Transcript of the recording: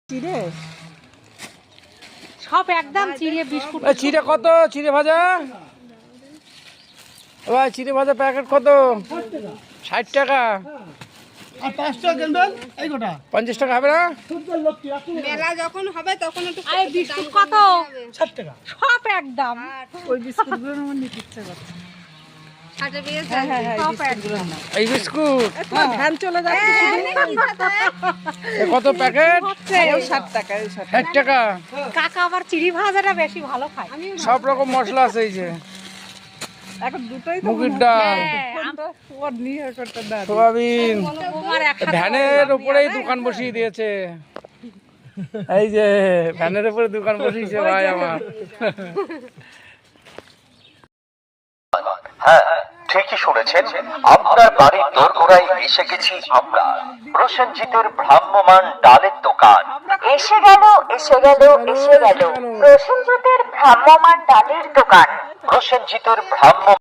চিড়ে সব একদম চিড়ে বিস্কুট। চিড়ে কত? চিড়ে ভাজা ভাই, চিড়ে ভাজা প্যাকেট কত? 60 টাকা। আর 5 টাকা কিনবেন এই গোটা 50 টাকা হবে না? মেলা যখন হবে তখন একটু এই বিস্কুট কত? 60 টাকা। সব একদম। ওই বিস্কুটগুলো আমার নিতে ইচ্ছে করছে। হাটে বেশ হ্যাঁ হ্যাঁ হ্যাঁ, এই সব বিস্কুটগুলো নাও। এই বিস্কুট তোমার ভ্যান চলে যাচ্ছে শুধু। এ কত প্যাকেট? এই 60 টাকা, এই 60 60 টাকা। কাকা আবার চিড়ি ভাজাটা বেশি ভালো খায়। সব রকম মশলা আছে এই যে এখন দুটোই তো মুগের ডাল, ওর নিয়ে করতে দাও। সোয়াবিন। তোমার একসাথে ভ্যানের উপরেই দোকান বসিয়ে দিয়েছে। এই যে ভ্যানের উপরে দোকান বসিয়েছে ভাই আমার। হ্যাঁ, ঠিকই শুনেছেন, আপনার বাড়ির দোরগোড়ায় এসে গেছি আমরা। প্রসেনজিতের ভ্রাম্যমান ডালের দোকান। এসে গেল এসে গেল এসে গেল প্রসেনজিতের ভ্রাম্যমান ডালের দোকান। প্রসেনজিতের ভ্রাম্য